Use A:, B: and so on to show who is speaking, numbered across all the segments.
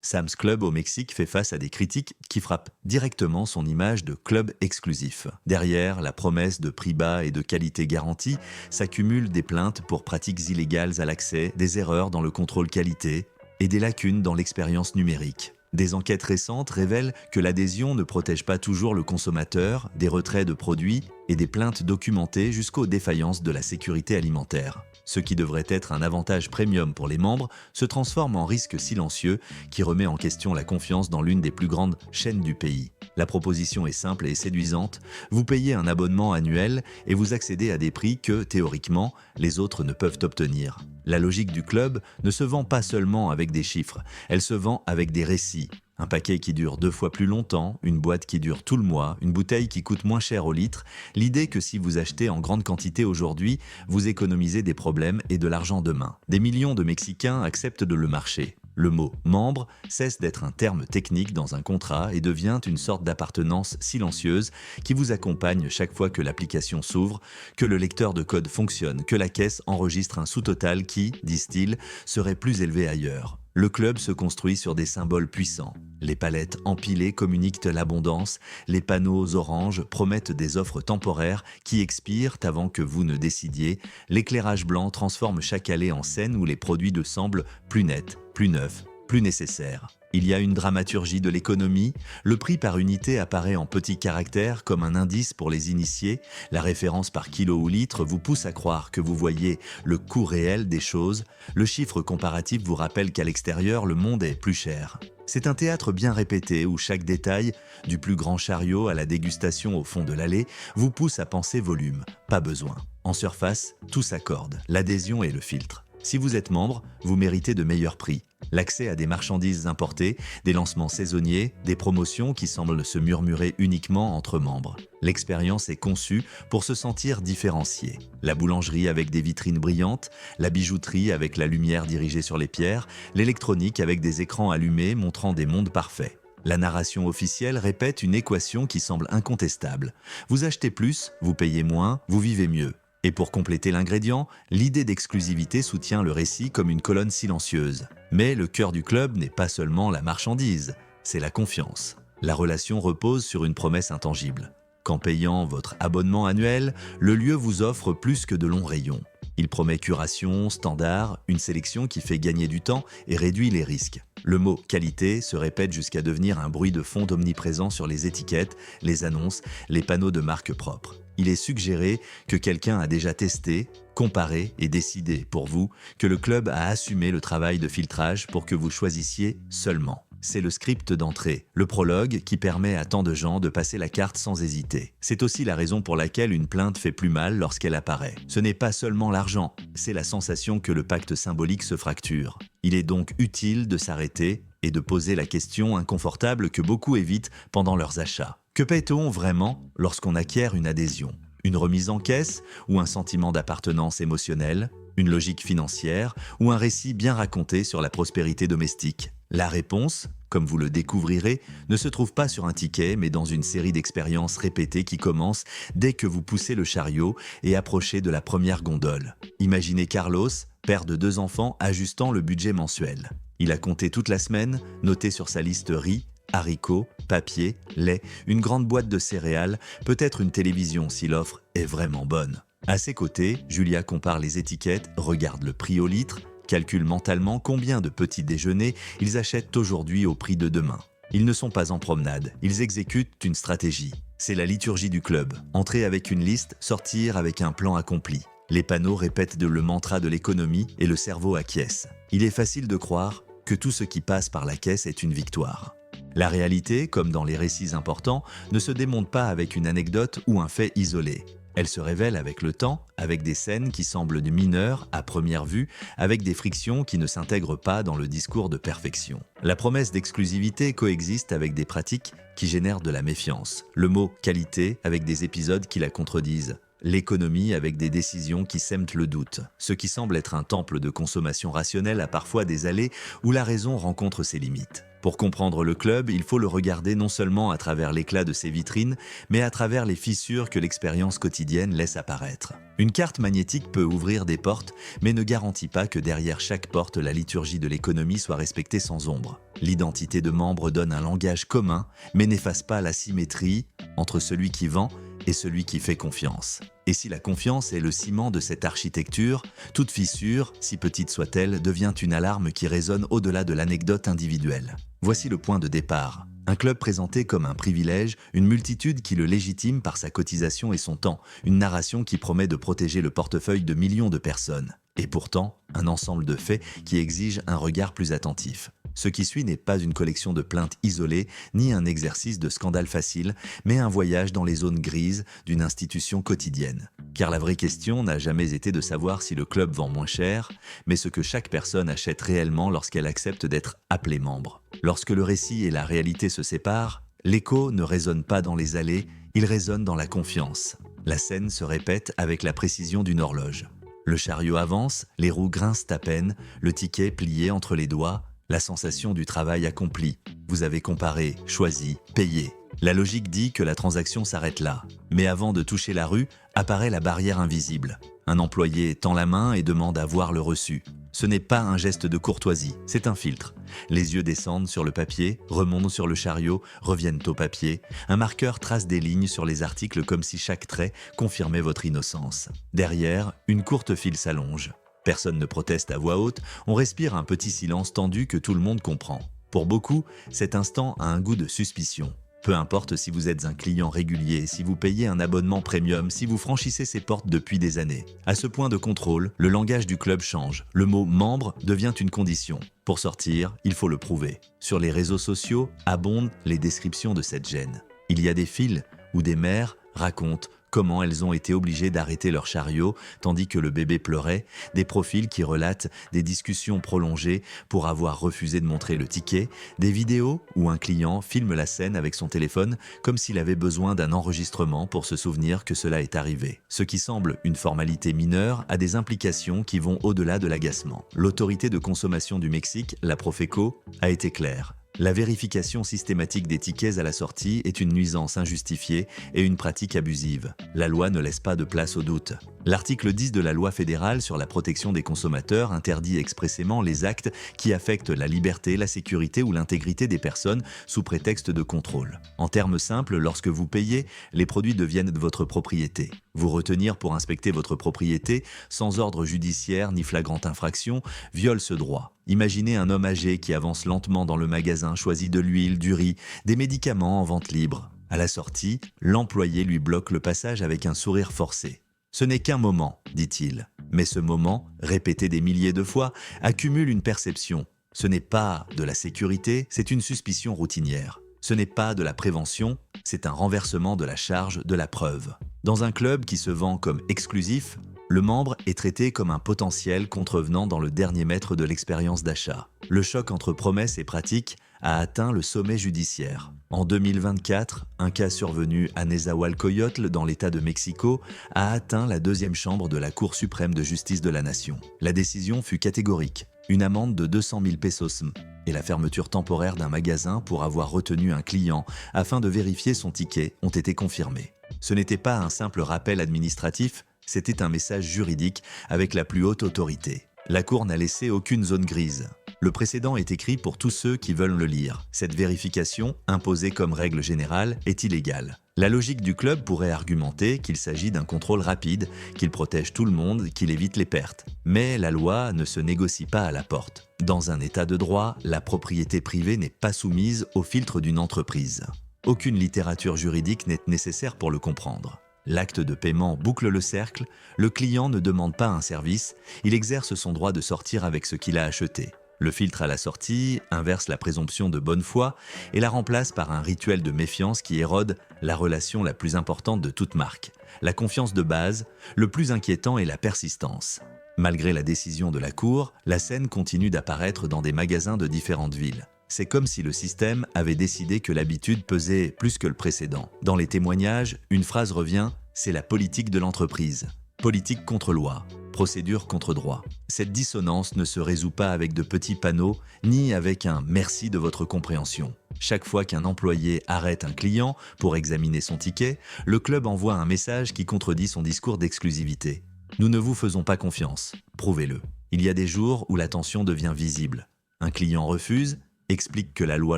A: Sam's Club au Mexique fait face à des critiques qui frappent directement son image de club exclusif. Derrière la promesse de prix bas et de qualité garantie, s'accumulent des plaintes pour pratiques illégales à l'accès, des erreurs dans le contrôle qualité et des lacunes dans l'expérience numérique. Des enquêtes récentes révèlent que l'adhésion ne protège pas toujours le consommateur, des retraits de produits et des plaintes documentées jusqu'aux défaillances de la sécurité alimentaire. Ce qui devrait être un avantage premium pour les membres se transforme en risque silencieux qui remet en question la confiance dans l'une des plus grandes chaînes du pays. La proposition est simple et séduisante, vous payez un abonnement annuel et vous accédez à des prix que, théoriquement, les autres ne peuvent obtenir. La logique du club ne se vend pas seulement avec des chiffres, elle se vend avec des récits. Un paquet qui dure 2 fois plus longtemps, une boîte qui dure tout le mois, une bouteille qui coûte moins cher au litre, l'idée que si vous achetez en grande quantité aujourd'hui, vous économisez des problèmes et de l'argent demain. Des millions de Mexicains acceptent de le marcher. Le mot « membre » cesse d'être un terme technique dans un contrat et devient une sorte d'appartenance silencieuse qui vous accompagne chaque fois que l'application s'ouvre, que le lecteur de code fonctionne, que la caisse enregistre un sous-total qui, disent-ils, serait plus élevé ailleurs. Le club se construit sur des symboles puissants. Les palettes empilées communiquent l'abondance, les panneaux orange promettent des offres temporaires qui expirent avant que vous ne décidiez, l'éclairage blanc transforme chaque allée en scène où les produits de semblent plus nets, plus neufs, plus nécessaires. Il y a une dramaturgie de l'économie, le prix par unité apparaît en petits caractères comme un indice pour les initiés, la référence par kilo ou litre vous pousse à croire que vous voyez le coût réel des choses, le chiffre comparatif vous rappelle qu'à l'extérieur le monde est plus cher. C'est un théâtre bien répété où chaque détail, du plus grand chariot à la dégustation au fond de l'allée, vous pousse à penser volume, pas besoin. En surface, tout s'accorde, l'adhésion et le filtre. Si vous êtes membre, vous méritez de meilleurs prix. L'accès à des marchandises importées, des lancements saisonniers, des promotions qui semblent se murmurer uniquement entre membres. L'expérience est conçue pour se sentir différencié. La boulangerie avec des vitrines brillantes, la bijouterie avec la lumière dirigée sur les pierres, l'électronique avec des écrans allumés montrant des mondes parfaits. La narration officielle répète une équation qui semble incontestable. Vous achetez plus, vous payez moins, vous vivez mieux. Et pour compléter l'ingrédient, l'idée d'exclusivité soutient le récit comme une colonne silencieuse. Mais le cœur du club n'est pas seulement la marchandise, c'est la confiance. La relation repose sur une promesse intangible. Qu'en payant votre abonnement annuel, le lieu vous offre plus que de longs rayons. Il promet curation, standard, une sélection qui fait gagner du temps et réduit les risques. Le mot « qualité » se répète jusqu'à devenir un bruit de fond omniprésent sur les étiquettes, les annonces, les panneaux de marque propre. Il est suggéré que quelqu'un a déjà testé, comparé et décidé pour vous que le club a assumé le travail de filtrage pour que vous choisissiez seulement. C'est le script d'entrée, le prologue qui permet à tant de gens de passer la carte sans hésiter. C'est aussi la raison pour laquelle une plainte fait plus mal lorsqu'elle apparaît. Ce n'est pas seulement l'argent, c'est la sensation que le pacte symbolique se fracture. Il est donc utile de s'arrêter et de poser la question inconfortable que beaucoup évitent pendant leurs achats. Que paie-t-on vraiment lorsqu'on acquiert une adhésion ? Une remise en caisse ou un sentiment d'appartenance émotionnelle ? Une logique financière ou un récit bien raconté sur la prospérité domestique ? La réponse, comme vous le découvrirez, ne se trouve pas sur un ticket mais dans une série d'expériences répétées qui commencent dès que vous poussez le chariot et approchez de la première gondole. Imaginez Carlos, père de 2 enfants, ajustant le budget mensuel. Il a compté toute la semaine, noté sur sa liste riz, haricots, papier, lait, une grande boîte de céréales, peut-être une télévision si l'offre est vraiment bonne. À ses côtés, Julia compare les étiquettes, regarde le prix au litre, calcule mentalement combien de petits déjeuners ils achètent aujourd'hui au prix de demain. Ils ne sont pas en promenade, ils exécutent une stratégie. C'est la liturgie du club. Entrer avec une liste, sortir avec un plan accompli. Les panneaux répètent le mantra de l'économie et le cerveau acquiesce. Il est facile de croire que tout ce qui passe par la caisse est une victoire. La réalité, comme dans les récits importants, ne se démonte pas avec une anecdote ou un fait isolé. Elle se révèle avec le temps, avec des scènes qui semblent mineures à première vue, avec des frictions qui ne s'intègrent pas dans le discours de perfection. La promesse d'exclusivité coexiste avec des pratiques qui génèrent de la méfiance. Le mot « qualité » avec des épisodes qui la contredisent. L'économie avec des décisions qui sèment le doute. Ce qui semble être un temple de consommation rationnelle a parfois des allées où la raison rencontre ses limites. Pour comprendre le club, il faut le regarder non seulement à travers l'éclat de ses vitrines, mais à travers les fissures que l'expérience quotidienne laisse apparaître. Une carte magnétique peut ouvrir des portes, mais ne garantit pas que derrière chaque porte, la liturgie de l'économie soit respectée sans ombre. L'identité de membre donne un langage commun, mais n'efface pas la symétrie entre celui qui vend et celui qui fait confiance. Et si la confiance est le ciment de cette architecture, toute fissure, si petite soit-elle, devient une alarme qui résonne au-delà de l'anecdote individuelle. Voici le point de départ. Un club présenté comme un privilège, une multitude qui le légitime par sa cotisation et son temps, une narration qui promet de protéger le portefeuille de millions de personnes. Et pourtant, un ensemble de faits qui exige un regard plus attentif. Ce qui suit n'est pas une collection de plaintes isolées, ni un exercice de scandale facile, mais un voyage dans les zones grises d'une institution quotidienne. Car la vraie question n'a jamais été de savoir si le club vend moins cher, mais ce que chaque personne achète réellement lorsqu'elle accepte d'être appelée membre. Lorsque le récit et la réalité se séparent, l'écho ne résonne pas dans les allées, il résonne dans la confiance. La scène se répète avec la précision d'une horloge. Le chariot avance, les roues grincent à peine, le ticket plié entre les doigts, la sensation du travail accompli. Vous avez comparé, choisi, payé. La logique dit que la transaction s'arrête là. Mais avant de toucher la rue, apparaît la barrière invisible. Un employé tend la main et demande à voir le reçu. Ce n'est pas un geste de courtoisie, c'est un filtre. Les yeux descendent sur le papier, remontent sur le chariot, reviennent au papier. Un marqueur trace des lignes sur les articles comme si chaque trait confirmait votre innocence. Derrière, une courte file s'allonge. Personne ne proteste à voix haute, on respire un petit silence tendu que tout le monde comprend. Pour beaucoup, cet instant a un goût de suspicion. Peu importe si vous êtes un client régulier, si vous payez un abonnement premium, si vous franchissez ses portes depuis des années. À ce point de contrôle, le langage du club change. Le mot « membre » devient une condition. Pour sortir, il faut le prouver. Sur les réseaux sociaux, abondent les descriptions de cette gêne. Il y a des fils où des mères racontent comment elles ont été obligées d'arrêter leur chariot tandis que le bébé pleurait, des profils qui relatent des discussions prolongées pour avoir refusé de montrer le ticket, des vidéos où un client filme la scène avec son téléphone comme s'il avait besoin d'un enregistrement pour se souvenir que cela est arrivé. Ce qui semble une formalité mineure a des implications qui vont au-delà de l'agacement. L'autorité de consommation du Mexique, la Profeco, a été claire. La vérification systématique des tickets à la sortie est une nuisance injustifiée et une pratique abusive. La loi ne laisse pas de place au doute. L'article 10 de la loi fédérale sur la protection des consommateurs interdit expressément les actes qui affectent la liberté, la sécurité ou l'intégrité des personnes sous prétexte de contrôle. En termes simples, lorsque vous payez, les produits deviennent de votre propriété. Vous retenir pour inspecter votre propriété, sans ordre judiciaire ni flagrante infraction, viole ce droit. Imaginez un homme âgé qui avance lentement dans le magasin, choisit de l'huile, du riz, des médicaments en vente libre. À la sortie, l'employé lui bloque le passage avec un sourire forcé. Ce n'est qu'un moment, dit-il. Mais ce moment, répété des milliers de fois, accumule une perception. Ce n'est pas de la sécurité, c'est une suspicion routinière. Ce n'est pas de la prévention, c'est un renversement de la charge de la preuve. Dans un club qui se vend comme exclusif, le membre est traité comme un potentiel contrevenant dans le dernier mètre de l'expérience d'achat. Le choc entre promesses et pratiques a atteint le sommet judiciaire. En 2024, un cas survenu à Nezahualcóyotl, dans l'État de Mexico, a atteint la deuxième chambre de la Cour suprême de justice de la nation. La décision fut catégorique. Une amende de 200 000 pesos et la fermeture temporaire d'un magasin pour avoir retenu un client afin de vérifier son ticket ont été confirmés. Ce n'était pas un simple rappel administratif, c'était un message juridique avec la plus haute autorité. La Cour n'a laissé aucune zone grise. Le précédent est écrit pour tous ceux qui veulent le lire. Cette vérification, imposée comme règle générale, est illégale. La logique du club pourrait argumenter qu'il s'agit d'un contrôle rapide, qu'il protège tout le monde, qu'il évite les pertes. Mais la loi ne se négocie pas à la porte. Dans un état de droit, la propriété privée n'est pas soumise au filtre d'une entreprise. Aucune littérature juridique n'est nécessaire pour le comprendre. L'acte de paiement boucle le cercle, le client ne demande pas un service, il exerce son droit de sortir avec ce qu'il a acheté. Le filtre à la sortie inverse la présomption de bonne foi et la remplace par un rituel de méfiance qui érode la relation la plus importante de toute marque. La confiance de base, le plus inquiétant est la persistance. Malgré la décision de la Cour, la scène continue d'apparaître dans des magasins de différentes villes. C'est comme si le système avait décidé que l'habitude pesait plus que le précédent. Dans les témoignages, une phrase revient « c'est la politique de l'entreprise ». Politique contre loi, procédure contre droit. Cette dissonance ne se résout pas avec de petits panneaux, ni avec un « merci de votre compréhension ». Chaque fois qu'un employé arrête un client pour examiner son ticket, le club envoie un message qui contredit son discours d'exclusivité. Nous ne vous faisons pas confiance, prouvez-le. Il y a des jours où la tension devient visible. Un client refuse, explique que la loi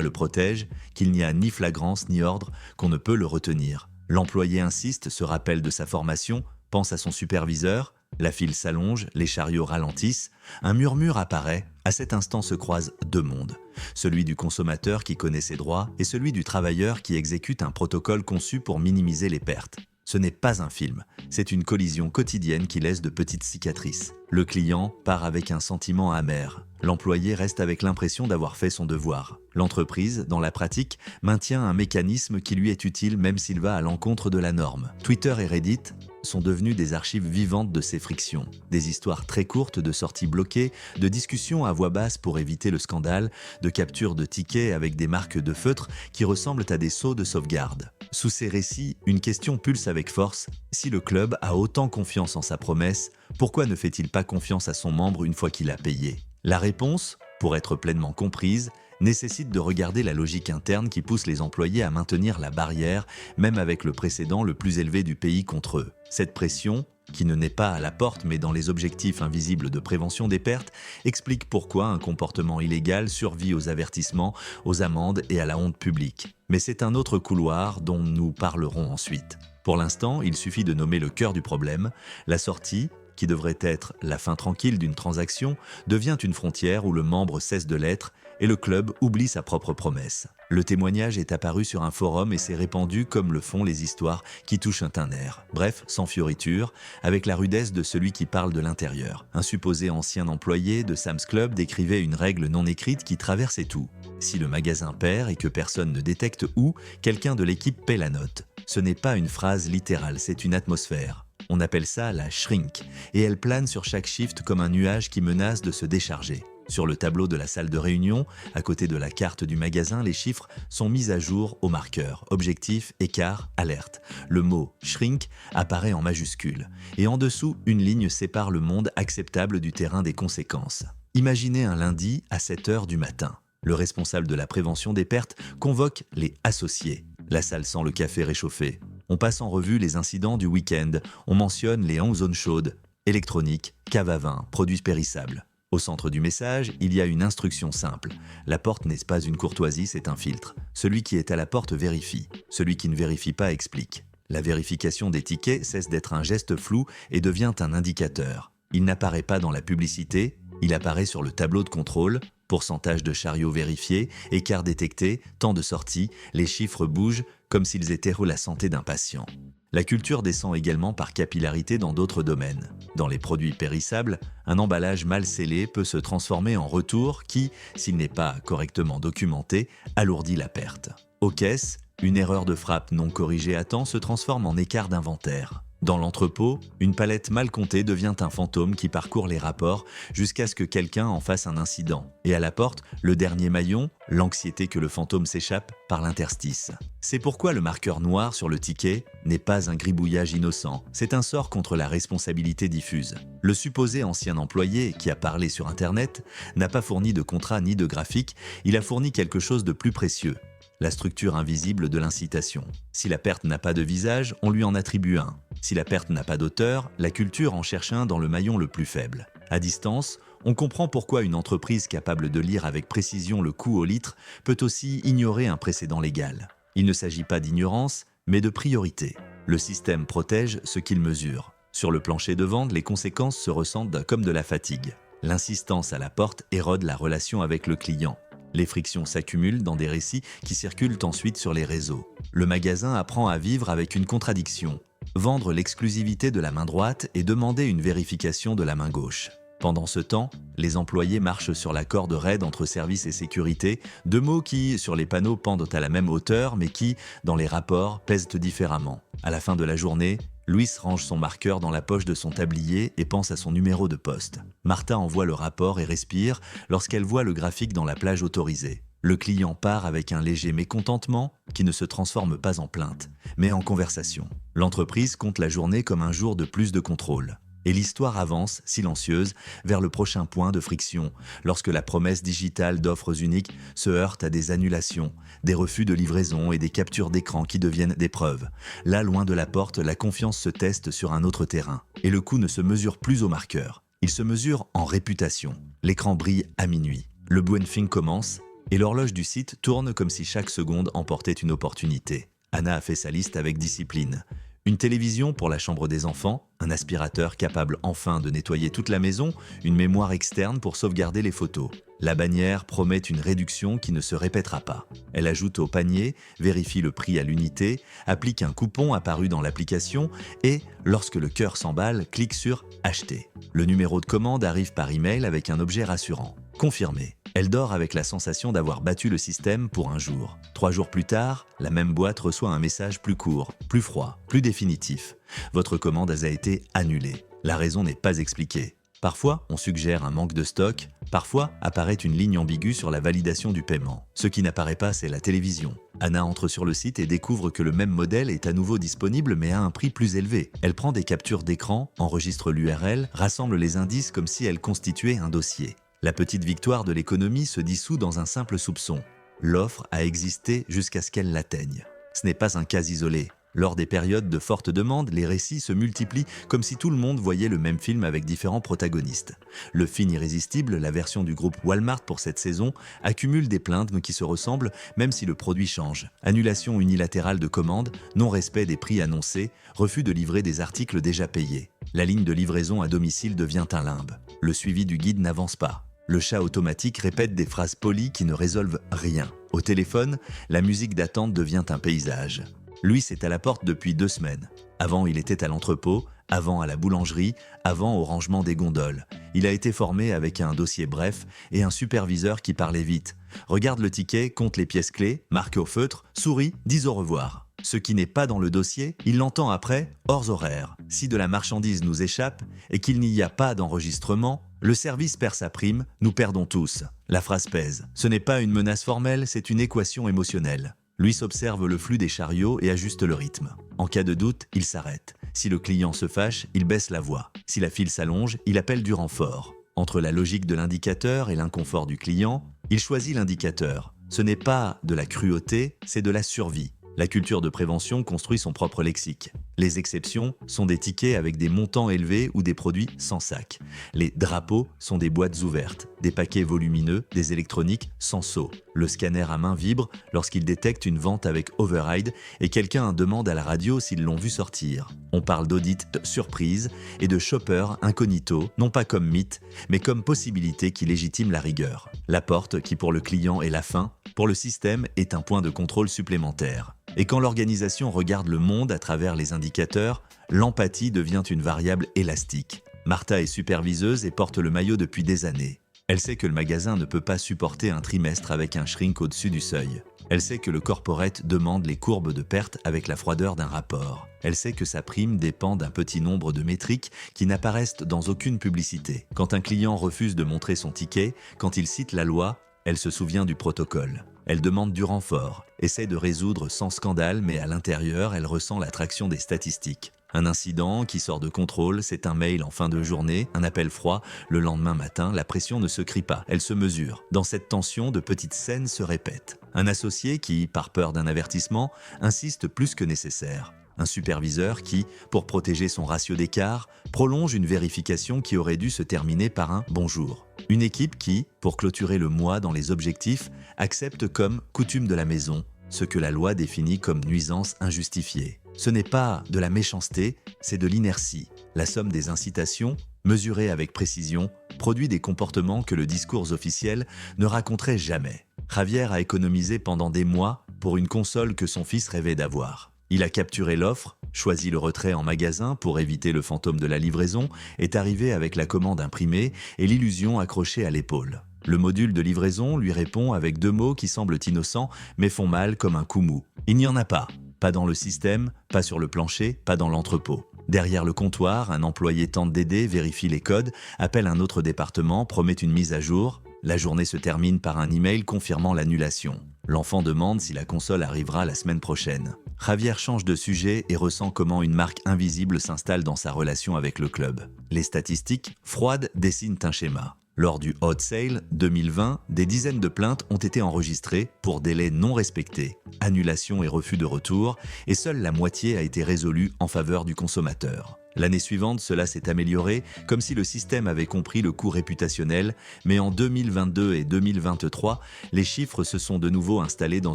A: le protège, qu'il n'y a ni flagrance ni ordre, qu'on ne peut le retenir. L'employé insiste, se rappelle de sa formation, pense à son superviseur, la file s'allonge, les chariots ralentissent, un murmure apparaît, à cet instant se croisent deux mondes. Celui du consommateur qui connaît ses droits et celui du travailleur qui exécute un protocole conçu pour minimiser les pertes. Ce n'est pas un film, c'est une collision quotidienne qui laisse de petites cicatrices. Le client part avec un sentiment amer. L'employé reste avec l'impression d'avoir fait son devoir. L'entreprise, dans la pratique, maintient un mécanisme qui lui est utile même s'il va à l'encontre de la norme. Twitter et Reddit sont devenus des archives vivantes de ces frictions. Des histoires très courtes de sorties bloquées, de discussions à voix basse pour éviter le scandale, de captures de tickets avec des marques de feutre qui ressemblent à des sceaux de sauvegarde. Sous ces récits, une question pulse avec force. Si le club a autant confiance en sa promesse, pourquoi ne fait-il pas confiance à son membre une fois qu'il a payé ? La réponse, pour être pleinement comprise, nécessite de regarder la logique interne qui pousse les employés à maintenir la barrière, même avec le précédent le plus élevé du pays contre eux. Cette pression, qui ne naît pas à la porte mais dans les objectifs invisibles de prévention des pertes, explique pourquoi un comportement illégal survit aux avertissements, aux amendes et à la honte publique. Mais c'est un autre couloir dont nous parlerons ensuite. Pour l'instant, il suffit de nommer le cœur du problème, la sortie, qui devrait être la fin tranquille d'une transaction, devient une frontière où le membre cesse de l'être et le club oublie sa propre promesse. Le témoignage est apparu sur un forum et s'est répandu comme le font les histoires qui touchent un nerf. Bref, sans fioriture, avec la rudesse de celui qui parle de l'intérieur. Un supposé ancien employé de Sam's Club décrivait une règle non écrite qui traversait tout. Si le magasin perd et que personne ne détecte où, quelqu'un de l'équipe paie la note. Ce n'est pas une phrase littérale, c'est une atmosphère. On appelle ça la shrink, et elle plane sur chaque shift comme un nuage qui menace de se décharger. Sur le tableau de la salle de réunion, à côté de la carte du magasin, les chiffres sont mis à jour au marqueur. Objectif, écart, alerte. Le mot « shrink » apparaît en majuscule. Et en dessous, une ligne sépare le monde acceptable du terrain des conséquences. Imaginez un lundi à 7 h du matin. Le responsable de la prévention des pertes convoque les associés. La salle sent le café réchauffé. On passe en revue les incidents du week-end. On mentionne les zones chaudes, électronique, cave à vin, produits périssables. Au centre du message, il y a une instruction simple. La porte n'est pas une courtoisie, c'est un filtre. Celui qui est à la porte vérifie. Celui qui ne vérifie pas explique. La vérification des tickets cesse d'être un geste flou et devient un indicateur. Il n'apparaît pas dans la publicité, il apparaît sur le tableau de contrôle. Pourcentage de chariots vérifiés, écart détecté, temps de sortie, les chiffres bougent comme s'ils étaient la santé d'un patient. La culture descend également par capillarité dans d'autres domaines. Dans les produits périssables, un emballage mal scellé peut se transformer en retour qui, s'il n'est pas correctement documenté, alourdit la perte. Aux caisses, une erreur de frappe non corrigée à temps se transforme en écart d'inventaire. Dans l'entrepôt, une palette mal comptée devient un fantôme qui parcourt les rapports jusqu'à ce que quelqu'un en fasse un incident. Et à la porte, le dernier maillon, l'anxiété que le fantôme s'échappe par l'interstice. C'est pourquoi le marqueur noir sur le ticket n'est pas un gribouillage innocent, c'est un sort contre la responsabilité diffuse. Le supposé ancien employé, qui a parlé sur Internet, n'a pas fourni de contrat ni de graphique, il a fourni quelque chose de plus précieux. La structure invisible de l'incitation. Si la perte n'a pas de visage, on lui en attribue un. Si la perte n'a pas d'auteur, la culture en cherche un dans le maillon le plus faible. À distance, on comprend pourquoi une entreprise capable de lire avec précision le coût au litre peut aussi ignorer un précédent légal. Il ne s'agit pas d'ignorance, mais de priorité. Le système protège ce qu'il mesure. Sur le plancher de vente, les conséquences se ressentent comme de la fatigue. L'insistance à la porte érode la relation avec le client. Les frictions s'accumulent dans des récits qui circulent ensuite sur les réseaux. Le magasin apprend à vivre avec une contradiction. Vendre l'exclusivité de la main droite et demander une vérification de la main gauche. Pendant ce temps, les employés marchent sur la corde raide entre service et sécurité, deux mots qui, sur les panneaux, pendent à la même hauteur, mais qui, dans les rapports, pèsent différemment. À la fin de la journée, Louis range son marqueur dans la poche de son tablier et pense à son numéro de poste. Martha envoie le rapport et respire lorsqu'elle voit le graphique dans la plage autorisée. Le client part avec un léger mécontentement qui ne se transforme pas en plainte, mais en conversation. L'entreprise compte la journée comme un jour de plus de contrôle. Et l'histoire avance, silencieuse, vers le prochain point de friction, lorsque la promesse digitale d'offres uniques se heurte à des annulations, des refus de livraison et des captures d'écran qui deviennent des preuves. Là, loin de la porte, la confiance se teste sur un autre terrain. Et le coût ne se mesure plus au marqueur. Il se mesure en réputation. L'écran brille à minuit. Le briefing commence et l'horloge du site tourne comme si chaque seconde emportait une opportunité. Anna a fait sa liste avec discipline. Une télévision pour la chambre des enfants, un aspirateur capable enfin de nettoyer toute la maison, une mémoire externe pour sauvegarder les photos. La bannière promet une réduction qui ne se répétera pas. Elle ajoute au panier, vérifie le prix à l'unité, applique un coupon apparu dans l'application et, lorsque le cœur s'emballe, clique sur « Acheter ». Le numéro de commande arrive par email avec un objet rassurant. Confirmé. Elle dort avec la sensation d'avoir battu le système pour un jour. 3 jours plus tard, la même boîte reçoit un message plus court, plus froid, plus définitif. Votre commande a été annulée. La raison n'est pas expliquée. Parfois, on suggère un manque de stock. Parfois, apparaît une ligne ambiguë sur la validation du paiement. Ce qui n'apparaît pas, c'est la télévision. Anna entre sur le site et découvre que le même modèle est à nouveau disponible mais à un prix plus élevé. Elle prend des captures d'écran, enregistre l'URL, rassemble les indices comme si elle constituait un dossier. La petite victoire de l'économie se dissout dans un simple soupçon. L'offre a existé jusqu'à ce qu'elle l'atteigne. Ce n'est pas un cas isolé. Lors des périodes de forte demande, les récits se multiplient comme si tout le monde voyait le même film avec différents protagonistes. Le film irrésistible, la version du groupe Walmart pour cette saison, accumule des plaintes qui se ressemblent même si le produit change. Annulation unilatérale de commandes, non-respect des prix annoncés, refus de livrer des articles déjà payés. La ligne de livraison à domicile devient un limbe. Le suivi du guide n'avance pas. Le chat automatique répète des phrases polies qui ne résolvent rien. Au téléphone, la musique d'attente devient un paysage. Lui, c'est à la porte depuis 2 semaines. Avant, il était à l'entrepôt, avant à la boulangerie, avant au rangement des gondoles. Il a été formé avec un dossier bref et un superviseur qui parlait vite. Regarde le ticket, compte les pièces clés, marque au feutre, sourit, dis au revoir. Ce qui n'est pas dans le dossier, il l'entend après, hors horaire. Si de la marchandise nous échappe et qu'il n'y a pas d'enregistrement, le service perd sa prime, nous perdons tous. La phrase pèse. Ce n'est pas une menace formelle, c'est une équation émotionnelle. Lui s'observe le flux des chariots et ajuste le rythme. En cas de doute, il s'arrête. Si le client se fâche, il baisse la voix. Si la file s'allonge, il appelle du renfort. Entre la logique de l'indicateur et l'inconfort du client, il choisit l'indicateur. Ce n'est pas de la cruauté, c'est de la survie. La culture de prévention construit son propre lexique. Les exceptions sont des tickets avec des montants élevés ou des produits sans sac. Les drapeaux sont des boîtes ouvertes, des paquets volumineux, des électroniques sans seau. Le scanner à main vibre lorsqu'il détecte une vente avec override et quelqu'un demande à la radio s'ils l'ont vu sortir. On parle d'audit surprise et de shopper incognito, non pas comme mythe, mais comme possibilité qui légitime la rigueur. La porte qui pour le client est la fin, pour le système est un point de contrôle supplémentaire. Et quand l'organisation regarde le monde à travers les indicateurs, l'empathie devient une variable élastique. Martha est superviseuse et porte le maillot depuis des années. Elle sait que le magasin ne peut pas supporter un trimestre avec un shrink au-dessus du seuil. Elle sait que le corporate demande les courbes de perte avec la froideur d'un rapport. Elle sait que sa prime dépend d'un petit nombre de métriques qui n'apparaissent dans aucune publicité. Quand un client refuse de montrer son ticket, quand il cite la loi, elle se souvient du protocole. Elle demande du renfort, essaie de résoudre sans scandale, mais à l'intérieur, elle ressent l'attraction des statistiques. Un incident qui sort de contrôle, c'est un mail en fin de journée, un appel froid. Le lendemain matin, la pression ne se crie pas, elle se mesure. Dans cette tension, de petites scènes se répètent. Un associé qui, par peur d'un avertissement, insiste plus que nécessaire. Un superviseur qui, pour protéger son ratio d'écart, prolonge une vérification qui aurait dû se terminer par un « bonjour ». Une équipe qui, pour clôturer le mois dans les objectifs, accepte comme coutume de la maison ce que la loi définit comme nuisance injustifiée. Ce n'est pas de la méchanceté, c'est de l'inertie. La somme des incitations, mesurée avec précision, produit des comportements que le discours officiel ne raconterait jamais. Javier a économisé pendant des mois pour une console que son fils rêvait d'avoir. Il a capturé l'offre, choisi le retrait en magasin pour éviter le fantôme de la livraison, est arrivé avec la commande imprimée et l'illusion accrochée à l'épaule. Le module de livraison lui répond avec 2 mots qui semblent innocents mais font mal comme un coup mou. Il n'y en a pas. Pas dans le système, pas sur le plancher, pas dans l'entrepôt. Derrière le comptoir, un employé tente d'aider, vérifie les codes, appelle un autre département, promet une mise à jour. La journée se termine par un email confirmant l'annulation. L'enfant demande si la console arrivera la semaine prochaine. Javier change de sujet et ressent comment une marque invisible s'installe dans sa relation avec le club. Les statistiques, froides, dessinent un schéma. Lors du Hot Sale 2020, des dizaines de plaintes ont été enregistrées pour délais non respectés, annulation et refus de retour, et seule la moitié a été résolue en faveur du consommateur. L'année suivante, cela s'est amélioré, comme si le système avait compris le coût réputationnel, mais en 2022 et 2023, les chiffres se sont de nouveau installés dans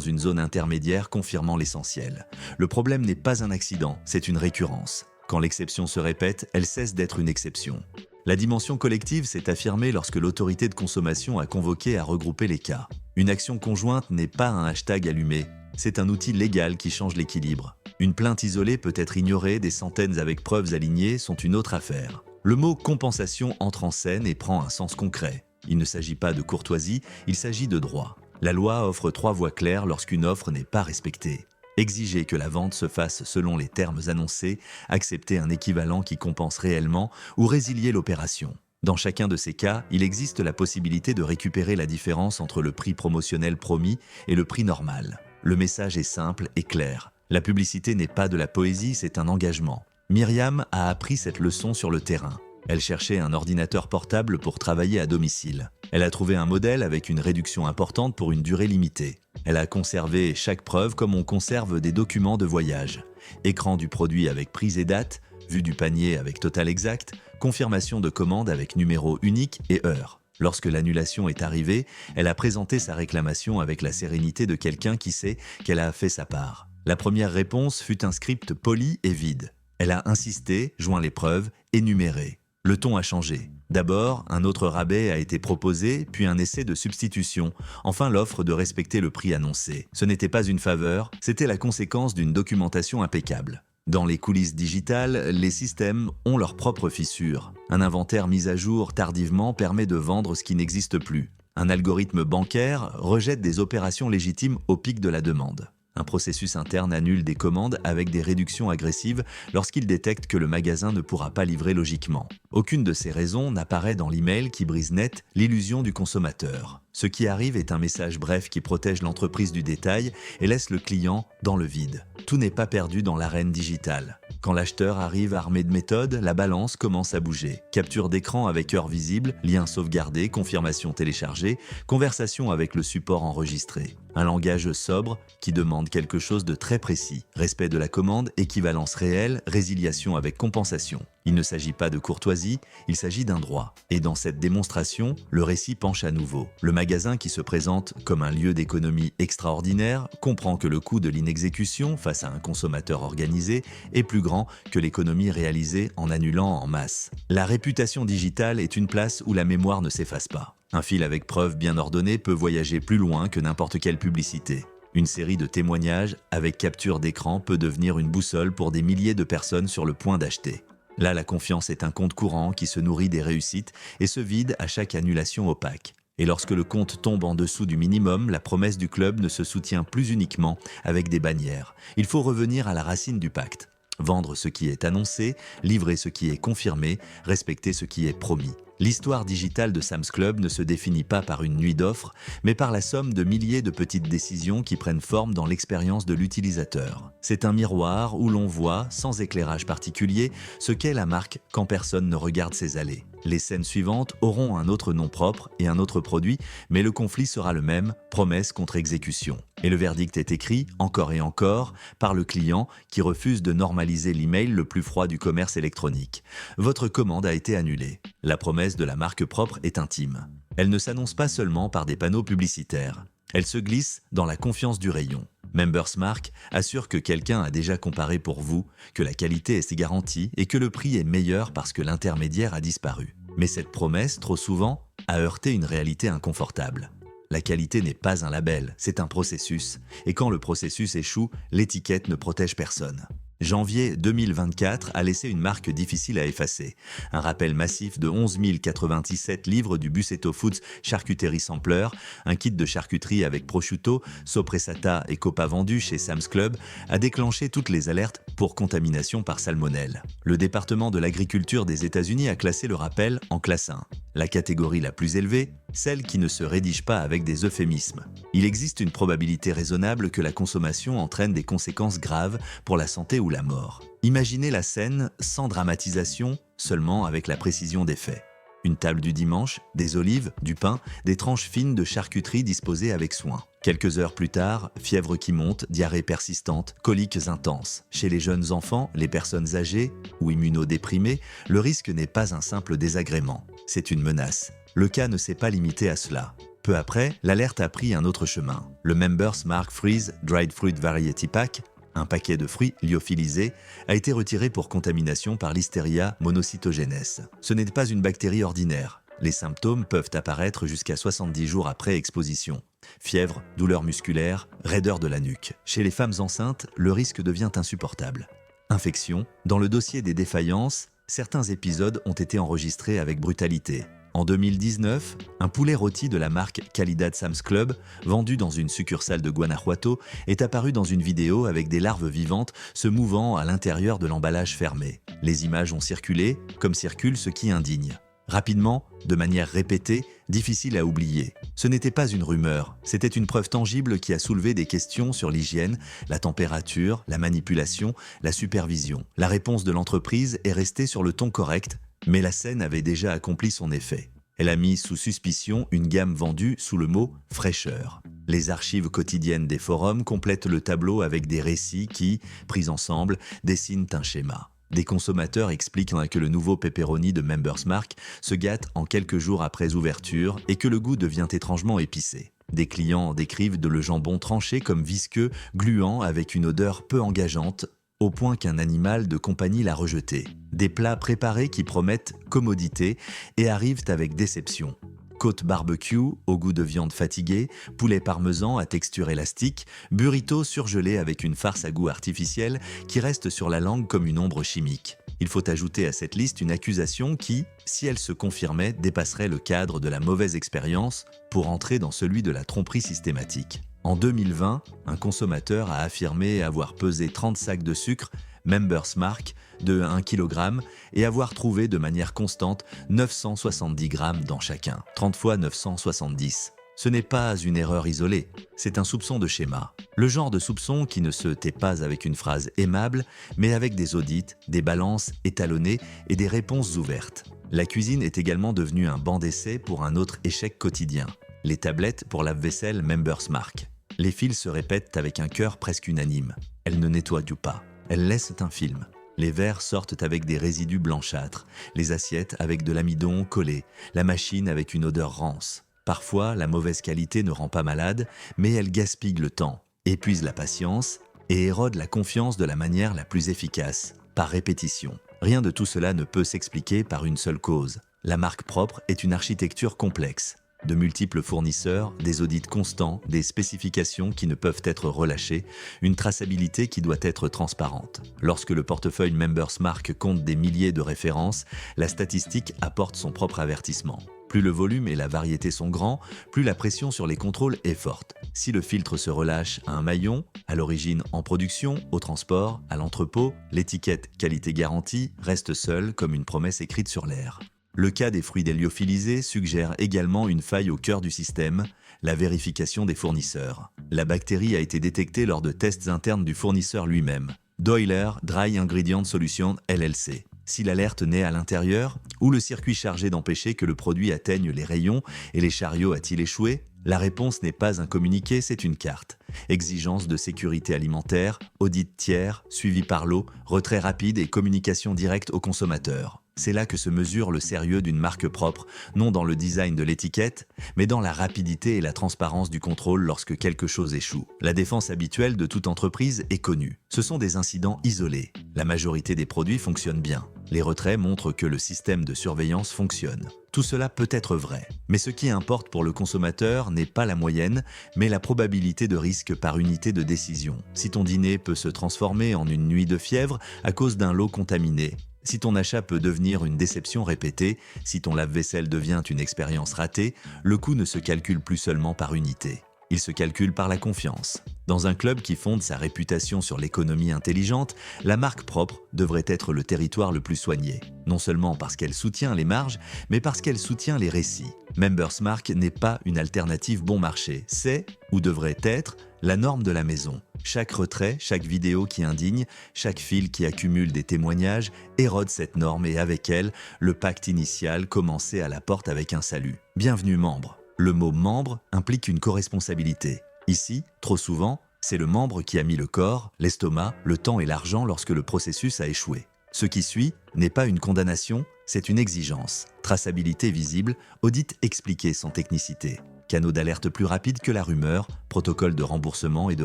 A: une zone intermédiaire confirmant l'essentiel. Le problème n'est pas un accident, c'est une récurrence. Quand l'exception se répète, elle cesse d'être une exception. La dimension collective s'est affirmée lorsque l'autorité de consommation a convoqué à regrouper les cas. Une action conjointe n'est pas un hashtag allumé, c'est un outil légal qui change l'équilibre. Une plainte isolée peut être ignorée, des centaines avec preuves alignées sont une autre affaire. Le mot compensation entre en scène et prend un sens concret. Il ne s'agit pas de courtoisie, il s'agit de droit. La loi offre 3 voies claires lorsqu'une offre n'est pas respectée. Exiger que la vente se fasse selon les termes annoncés, accepter un équivalent qui compense réellement ou résilier l'opération. Dans chacun de ces cas, il existe la possibilité de récupérer la différence entre le prix promotionnel promis et le prix normal. Le message est simple et clair. La publicité n'est pas de la poésie, c'est un engagement. Myriam a appris cette leçon sur le terrain. Elle cherchait un ordinateur portable pour travailler à domicile. Elle a trouvé un modèle avec une réduction importante pour une durée limitée. Elle a conservé chaque preuve comme on conserve des documents de voyage. Écran du produit avec prise et date, vue du panier avec total exact, confirmation de commande avec numéro unique et heure. Lorsque l'annulation est arrivée, elle a présenté sa réclamation avec la sérénité de quelqu'un qui sait qu'elle a fait sa part. La première réponse fut un script poli et vide. Elle a insisté, joint les preuves, énuméré. Le ton a changé. D'abord, un autre rabais a été proposé, puis un essai de substitution, enfin l'offre de respecter le prix annoncé. Ce n'était pas une faveur, c'était la conséquence d'une documentation impeccable. Dans les coulisses digitales, les systèmes ont leurs propres fissures. Un inventaire mis à jour tardivement permet de vendre ce qui n'existe plus. Un algorithme bancaire rejette des opérations légitimes au pic de la demande. Un processus interne annule des commandes avec des réductions agressives lorsqu'il détecte que le magasin ne pourra pas livrer logiquement. Aucune de ces raisons n'apparaît dans l'email qui brise net l'illusion du consommateur. Ce qui arrive est un message bref qui protège l'entreprise du détail et laisse le client dans le vide. Tout n'est pas perdu dans l'arène digitale. Quand l'acheteur arrive armé de méthodes, la balance commence à bouger. Capture d'écran avec heure visible, lien sauvegardé, confirmation téléchargée, conversation avec le support enregistré. Un langage sobre qui demande quelque chose de très précis. Respect de la commande, équivalence réelle, résiliation avec compensation. Il ne s'agit pas de courtoisie, il s'agit d'un droit. Et dans cette démonstration, le récit penche à nouveau. Le magasin qui se présente comme un lieu d'économie extraordinaire comprend que le coût de l'inexécution face à un consommateur organisé est plus grand que l'économie réalisée en annulant en masse. La réputation digitale est une place où la mémoire ne s'efface pas. Un fil avec preuve bien ordonné peut voyager plus loin que n'importe quelle publicité. Une série de témoignages avec capture d'écran peut devenir une boussole pour des milliers de personnes sur le point d'acheter. Là, la confiance est un compte courant qui se nourrit des réussites et se vide à chaque annulation opaque. Et lorsque le compte tombe en dessous du minimum, la promesse du club ne se soutient plus uniquement avec des bannières. Il faut revenir à la racine du pacte. Vendre ce qui est annoncé, livrer ce qui est confirmé, respecter ce qui est promis. L'histoire digitale de Sam's Club ne se définit pas par une nuit d'offres, mais par la somme de milliers de petites décisions qui prennent forme dans l'expérience de l'utilisateur. C'est un miroir où l'on voit, sans éclairage particulier, ce qu'est la marque quand personne ne regarde ses allées. Les scènes suivantes auront un autre nom propre et un autre produit, mais le conflit sera le même, promesse contre exécution. Et le verdict est écrit, encore et encore, par le client qui refuse de normaliser l'email le plus froid du commerce électronique. Votre commande a été annulée. La promesse de la marque propre est intime. Elle ne s'annonce pas seulement par des panneaux publicitaires. Elle se glisse dans la confiance du rayon. Membersmark assure que quelqu'un a déjà comparé pour vous, que la qualité est garantie et que le prix est meilleur parce que l'intermédiaire a disparu. Mais cette promesse, trop souvent, a heurté une réalité inconfortable. La qualité n'est pas un label, c'est un processus. Et quand le processus échoue, l'étiquette ne protège personne. Janvier 2024 a laissé une marque difficile à effacer. Un rappel massif de 11 097 livres du Bussetto Foods Charcuterie Sampler, un kit de charcuterie avec prosciutto, soppressata et copa vendus chez Sam's Club, a déclenché toutes les alertes pour contamination par salmonelle. Le département de l'agriculture des États-Unis a classé le rappel en classe 1. La catégorie la plus élevée, celle qui ne se rédige pas avec des euphémismes. Il existe une probabilité raisonnable que la consommation entraîne des conséquences graves pour la santé ou la mort. Imaginez la scène sans dramatisation, seulement avec la précision des faits. Une table du dimanche, des olives, du pain, des tranches fines de charcuterie disposées avec soin. Quelques heures plus tard, fièvre qui monte, diarrhée persistante, coliques intenses. Chez les jeunes enfants, les personnes âgées ou immunodéprimées, le risque n'est pas un simple désagrément, c'est une menace. Le cas ne s'est pas limité à cela. Peu après, l'alerte a pris un autre chemin. Le Members Mark Freeze Dried Fruit Variety Pack, un paquet de fruits lyophilisés, a été retiré pour contamination par Listeria monocytogenes. Ce n'est pas une bactérie ordinaire. Les symptômes peuvent apparaître jusqu'à 70 jours après exposition. Fièvre, douleurs musculaires, raideur de la nuque. Chez les femmes enceintes, le risque devient insupportable. Infection. Dans le dossier des défaillances, certains épisodes ont été enregistrés avec brutalité. En 2019, un poulet rôti de la marque Calidad Sam's Club, vendu dans une succursale de Guanajuato, est apparu dans une vidéo avec des larves vivantes se mouvant à l'intérieur de l'emballage fermé. Les images ont circulé, comme circule ce qui indigne. Rapidement, de manière répétée, difficile à oublier. Ce n'était pas une rumeur, c'était une preuve tangible qui a soulevé des questions sur l'hygiène, la température, la manipulation, la supervision. La réponse de l'entreprise est restée sur le ton correct, mais la scène avait déjà accompli son effet. Elle a mis sous suspicion une gamme vendue sous le mot « fraîcheur ». Les archives quotidiennes des forums complètent le tableau avec des récits qui, pris ensemble, dessinent un schéma. Des consommateurs expliquent que le nouveau pepperoni de Members Mark se gâte en quelques jours après ouverture et que le goût devient étrangement épicé. Des clients décrivent le jambon tranché comme visqueux, gluant avec une odeur peu engageante, au point qu'un animal de compagnie l'a rejeté. Des plats préparés qui promettent commodité et arrivent avec déception. Côte barbecue au goût de viande fatiguée, poulet parmesan à texture élastique, burrito surgelé avec une farce à goût artificiel qui reste sur la langue comme une ombre chimique. Il faut ajouter à cette liste une accusation qui, si elle se confirmait, dépasserait le cadre de la mauvaise expérience pour entrer dans celui de la tromperie systématique. En 2020, un consommateur a affirmé avoir pesé 30 sacs de sucre Members Mark de 1 kg et avoir trouvé de manière constante 970 grammes dans chacun, 30 fois 970. Ce n'est pas une erreur isolée, c'est un soupçon de schéma. Le genre de soupçon qui ne se tait pas avec une phrase aimable, mais avec des audits, des balances étalonnées et des réponses ouvertes. La cuisine est également devenue un banc d'essai pour un autre échec quotidien. Les tablettes pour lave-vaisselle Members Mark. Les fils se répètent avec un cœur presque unanime. Elles ne nettoient pas. Elles laissent un film. Les verres sortent avec des résidus blanchâtres, les assiettes avec de l'amidon collé, la machine avec une odeur rance. Parfois, la mauvaise qualité ne rend pas malade, mais elle gaspille le temps, épuise la patience et érode la confiance de la manière la plus efficace, par répétition. Rien de tout cela ne peut s'expliquer par une seule cause. La marque propre est une architecture complexe. De multiples fournisseurs, des audits constants, des spécifications qui ne peuvent être relâchées, une traçabilité qui doit être transparente. Lorsque le portefeuille Members Mark compte des milliers de références, la statistique apporte son propre avertissement. Plus le volume et la variété sont grands, plus la pression sur les contrôles est forte. Si le filtre se relâche à un maillon, à l'origine en production, au transport, à l'entrepôt, l'étiquette qualité garantie reste seule comme une promesse écrite sur l'air. Le cas des fruits lyophilisés suggère également une faille au cœur du système, la vérification des fournisseurs. La bactérie a été détectée lors de tests internes du fournisseur lui-même. Doyler Dry Ingredient Solutions LLC. Si l'alerte naît à l'intérieur, ou le circuit chargé d'empêcher que le produit atteigne les rayons et les chariots a-t-il échoué? La réponse n'est pas un communiqué, c'est une carte. Exigence de sécurité alimentaire, audit tiers, suivi par l'eau, retrait rapide et communication directe au consommateur. C'est là que se mesure le sérieux d'une marque propre, non dans le design de l'étiquette, mais dans la rapidité et la transparence du contrôle lorsque quelque chose échoue. La défense habituelle de toute entreprise est connue. Ce sont des incidents isolés. La majorité des produits fonctionnent bien. Les retraits montrent que le système de surveillance fonctionne. Tout cela peut être vrai, mais ce qui importe pour le consommateur n'est pas la moyenne, mais la probabilité de risque par unité de décision. Si ton dîner peut se transformer en une nuit de fièvre à cause d'un lot contaminé, si ton achat peut devenir une déception répétée, si ton lave-vaisselle devient une expérience ratée, le coût ne se calcule plus seulement par unité. Il se calcule par la confiance. Dans un club qui fonde sa réputation sur l'économie intelligente, la marque propre devrait être le territoire le plus soigné. Non seulement parce qu'elle soutient les marges, mais parce qu'elle soutient les récits. Members Mark n'est pas une alternative bon marché, c'est, ou devrait être, la norme de la maison. Chaque retrait, chaque vidéo qui indigne, chaque fil qui accumule des témoignages érode cette norme et avec elle, le pacte initial commencé à la porte avec un salut. Bienvenue membre. Le mot membre implique une co-responsabilité. Ici, trop souvent, c'est le membre qui a mis le corps, l'estomac, le temps et l'argent lorsque le processus a échoué. Ce qui suit n'est pas une condamnation, c'est une exigence. Traçabilité visible, audit expliqué sans technicité. Canaux d'alerte plus rapides que la rumeur, protocole de remboursement et de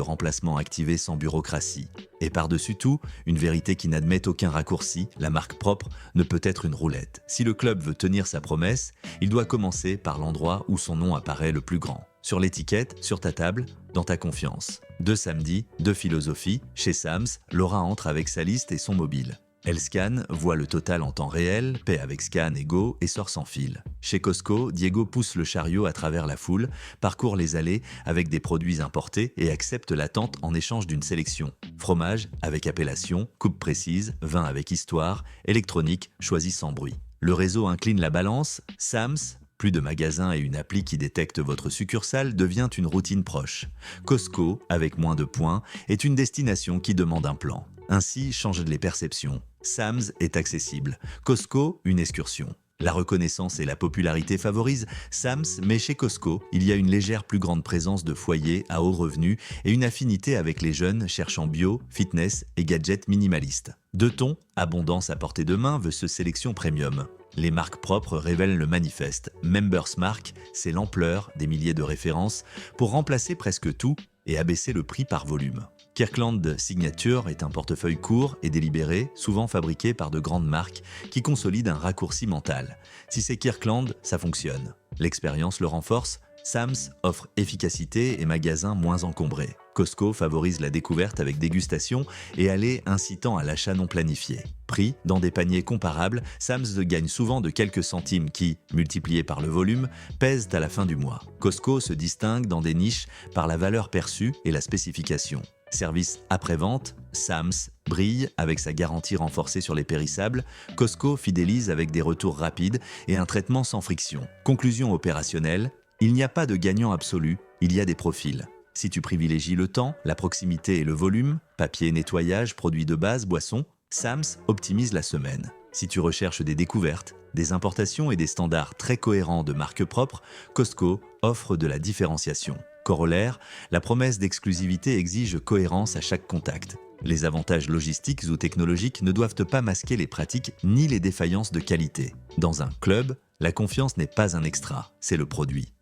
A: remplacement activé sans bureaucratie. Et par-dessus tout, une vérité qui n'admet aucun raccourci, la marque propre ne peut être une roulette. Si le club veut tenir sa promesse, il doit commencer par l'endroit où son nom apparaît le plus grand. Sur l'étiquette, sur ta table, dans ta confiance. Deux samedis, deux philosophies. Chez Sams, Laura entre avec sa liste et son mobile. Elle scanne, voit le total en temps réel, paie avec scan et go et sort sans fil. Chez Costco, Diego pousse le chariot à travers la foule, parcourt les allées avec des produits importés et accepte l'attente en échange d'une sélection. Fromage avec appellation, coupe précise, vin avec histoire, électronique choisi sans bruit. Le réseau incline la balance, Sams, plus de magasins et une appli qui détecte votre succursale devient une routine proche. Costco, avec moins de points, est une destination qui demande un plan. Ainsi changent les perceptions. Sams est accessible. Costco, une excursion. La reconnaissance et la popularité favorisent Sams, mais chez Costco, il y a une légère plus grande présence de foyers à haut revenu et une affinité avec les jeunes cherchant bio, fitness et gadgets minimalistes. Deux tons, abondance à portée de main versus sélection premium. Les marques propres révèlent le manifeste. Members Mark, c'est l'ampleur des milliers de références pour remplacer presque tout et abaisser le prix par volume. Kirkland Signature est un portefeuille court et délibéré, souvent fabriqué par de grandes marques qui consolident un raccourci mental. Si c'est Kirkland, ça fonctionne. L'expérience le renforce. Sams offre efficacité et magasins moins encombrés. Costco favorise la découverte avec dégustation et allées incitant à l'achat non planifié. Prix, dans des paniers comparables, Sams gagne souvent de quelques centimes qui, multipliés par le volume, pèsent à la fin du mois. Costco se distingue dans des niches par la valeur perçue et la spécification. Service après-vente, Sams brille avec sa garantie renforcée sur les périssables, Costco fidélise avec des retours rapides et un traitement sans friction. Conclusion opérationnelle, il n'y a pas de gagnant absolu, il y a des profils. Si tu privilégies le temps, la proximité et le volume, papier, nettoyage, produits de base, boissons, Sams optimise la semaine. Si tu recherches des découvertes, des importations et des standards très cohérents de marque propre, Costco offre de la différenciation. Corollaire, la promesse d'exclusivité exige cohérence à chaque contact. Les avantages logistiques ou technologiques ne doivent pas masquer les pratiques ni les défaillances de qualité. Dans un club, la confiance n'est pas un extra, c'est le produit.